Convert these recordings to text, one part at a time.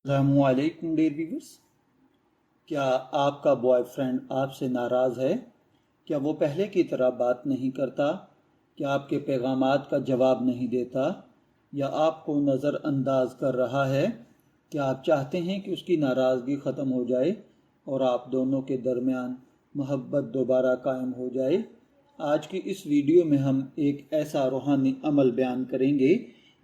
अस्सलामुअलैकुम dear viewers. क्या आपका बॉयफ्रेंड आपसे नाराज़ है? क्या वो पहले की तरह बात नहीं करता? क्या आपके पैगामात का जवाब नहीं देता या आपको नज़रअंदाज कर रहा है? क्या आप चाहते हैं कि उसकी नाराज़गी ख़त्म हो जाए और आप दोनों के दरमियान मोहब्बत दोबारा कायम हो जाए? आज की इस वीडियो में हम एक ऐसा रूहानी अमल बयान करेंगे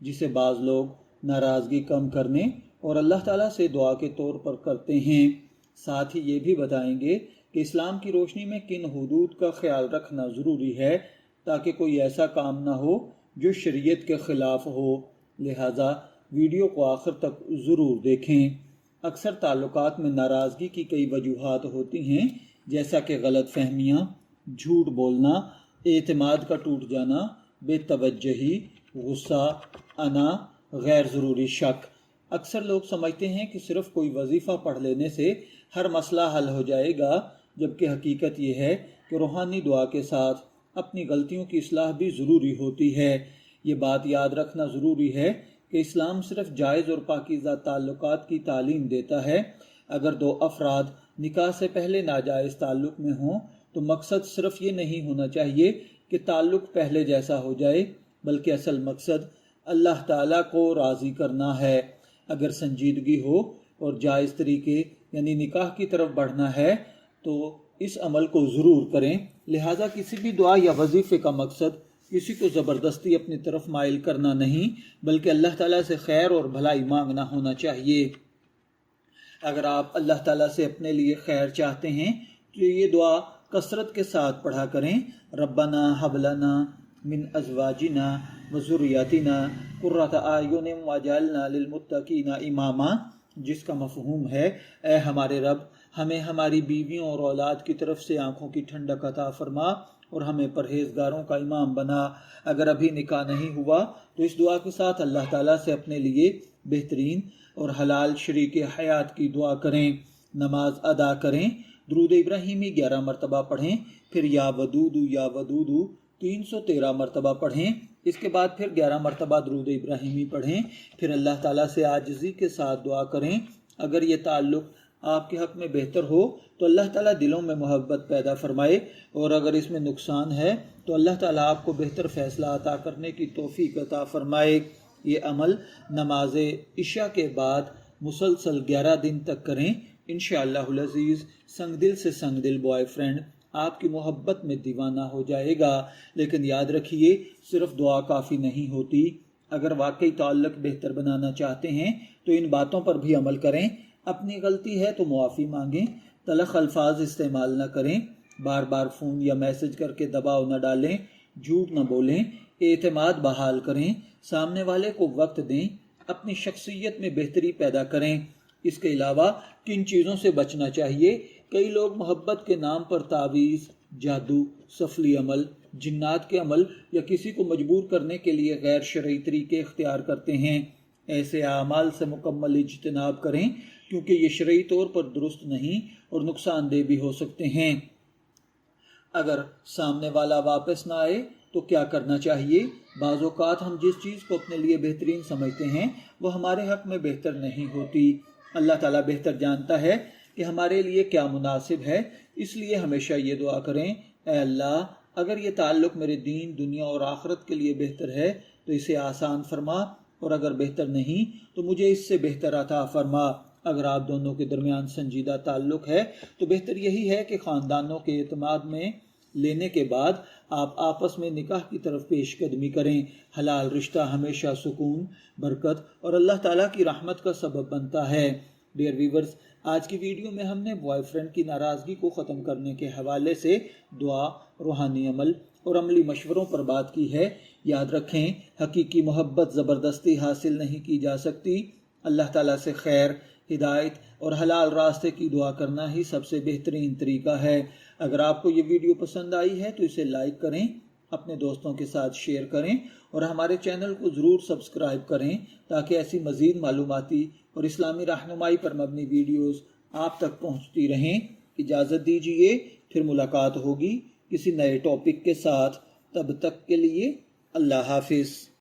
जिसे बाज़ लोग नाराज़गी कम करने और अल्लाह ताला से दुआ के तौर पर करते हैं। साथ ही ये भी बताएंगे कि इस्लाम की रोशनी में किन हुदूद का ख्याल रखना ज़रूरी है ताकि कोई ऐसा काम ना हो जो शरीयत के ख़िलाफ़ हो। लिहाजा वीडियो को आखिर तक ज़रूर देखें। अक्सर ताल्लुकात में नाराज़गी की कई वजूहात होती हैं, जैसा कि गलत फहमियाँ, झूठ बोलना, एतमाद का टूट जाना, बेतवज्जही, गुस्सा, अना, गैर ज़रूरी शक। अक्सर लोग समझते हैं कि सिर्फ कोई वजीफ़ा पढ़ लेने से हर मसला हल हो जाएगा, जबकि हकीकत यह है कि रूहानी दुआ के साथ अपनी गलतियों की इस्लाह भी ज़रूरी होती है। ये बात याद रखना ज़रूरी है कि इस्लाम सिर्फ जायज़ और पाकीज़ा ताल्लुकात की तालीम देता है। अगर दो अफराद निकाह से पहले नाजायज़ ताल्लुक़ में हों तो मकसद सिर्फ ये नहीं होना चाहिए कि ताल्लुक़ पहले जैसा हो जाए, बल्कि असल मकसद अल्लाह ताला को राज़ी करना है। अगर संजीदगी हो और जायज़ तरीके यानी निकाह की तरफ बढ़ना है तो इस अमल को ज़रूर करें। लिहाजा किसी भी दुआ या वजीफ़े का मकसद किसी को ज़बरदस्ती अपनी तरफ माइल करना नहीं, बल्कि अल्लाह ताला से खैर और भलाई मांगना होना चाहिए। अगर आप अल्लाह ताला से अपने लिए खैर चाहते हैं तो ये दुआ कसरत के साथ पढ़ा करें। रब्बना हबलना मिन अज़वाजिना व ज़ुर्रियतिना कुर्रता आयुन वजअलना लिलमुत्तकीना इमामा, जिसका मफ़हूम है, ए हमारे रब, हमें हमारी बीवियों और औलाद की तरफ से आँखों की ठंडक अता फरमा और हमें परहेज़गारों का इमाम बना। अगर अभी निकाह नहीं हुआ तो इस दुआ के साथ अल्लाह ताला से अपने लिए बेहतरीन और हलाल शरीक हयात की दुआ करें। नमाज अदा करें, दुरूद इब्राहिमी 11 मरतबा पढ़ें, फिर या वदूदू 313 मरतबा पढ़ें। इसके बाद फिर 11 मरतबा दुरूद इब्राहिमी पढ़ें, फिर अल्लाह ताला से आजिज़ी के साथ दुआ करें। अगर ये ताल्लुक़ आपके हक़ में बेहतर हो तो अल्लाह ताला दिलों में मोहब्बत पैदा फरमाए, और अगर इसमें नुकसान है तो अल्लाह ताला आपको बेहतर फ़ैसला अता करने की तौफ़ीक़ अता फरमाए। ये अमल नमाज इशा के बाद मुसलसल 11 दिन तक करें। इंशाअल्लाहुल अज़ीज़ संगदिल से संगदिल बॉयफ्रेंड आपकी मोहब्बत में दीवाना हो जाएगा। लेकिन याद रखिए, सिर्फ दुआ काफ़ी नहीं होती। अगर वाकई ताल्लुक़ बेहतर बनाना चाहते हैं तो इन बातों पर भी अमल करें। अपनी गलती है तो मुआफ़ी मांगें, तलख़ अल्फाज इस्तेमाल न करें, बार बार फ़ोन या मैसेज करके दबाव न डालें, झूठ न बोलें, एतमाद बहाल करें, सामने वाले को वक्त दें, अपनी शख्सियत में बेहतरी पैदा करें। इसके अलावा किन चीज़ों से बचना चाहिए? कई लोग मोहब्बत के नाम पर तावीज़, जादू, सफली अमल, जिन्नात के अमल या किसी को मजबूर करने के लिए गैर शरई तरीके इख्तियार करते हैं। ऐसे आमाल से मुकम्मल इज्तिनाब करें, क्योंकि ये शरई तौर पर दुरुस्त नहीं और नुकसानदेह भी हो सकते हैं। अगर सामने वाला वापस ना आए तो क्या करना चाहिए? बाज़ औक़ात हम जिस चीज़ को अपने लिए बेहतरीन समझते हैं वो हमारे हक़ में बेहतर नहीं होती। अल्लाह ताला बेहतर जानता है कि हमारे लिए क्या मुनासिब है। इसलिए हमेशा ये दुआ करें, ऐ अल्लाह, अगर ये ताल्लुक़ मेरे दीन, दुनिया और आखिरत के लिए बेहतर है तो इसे आसान फरमा, और अगर बेहतर नहीं तो मुझे इससे बेहतर अता फरमा। अगर आप दोनों के दरमियान संजीदा ताल्लुक़ है तो बेहतर यही है कि ख़ानदानों के एतमाद में लेने के बाद आप आपस में निकाह की तरफ पेशकदमी करें। हलाल रिश्ता हमेशा सुकून, बरकत और अल्लाह ताला की रहमत का सबब बनता है। डियर व्यूवर्स, आज की वीडियो में हमने बॉयफ्रेंड की नाराज़गी को ख़त्म करने के हवाले से दुआ, रूहानी अमल और अमली मशवरों पर बात की है। याद रखें, हकीकी मोहब्बत ज़बरदस्ती हासिल नहीं की जा सकती। अल्लाह ताला से खैर, हिदायत और हलाल रास्ते की दुआ करना ही सबसे बेहतरीन तरीका है। अगर आपको ये वीडियो पसंद आई है तो इसे लाइक करें, अपने दोस्तों के साथ शेयर करें और हमारे चैनल को ज़रूर सब्सक्राइब करें ताकि ऐसी मज़ीद मालूमाती और इस्लामी रहनुमाई पर मबनी वीडियोज़ आप तक पहुँचती रहें। इजाज़त दीजिए, फिर मुलाकात होगी किसी नए टॉपिक के साथ। तब तक के लिए अल्लाह हाफिज़।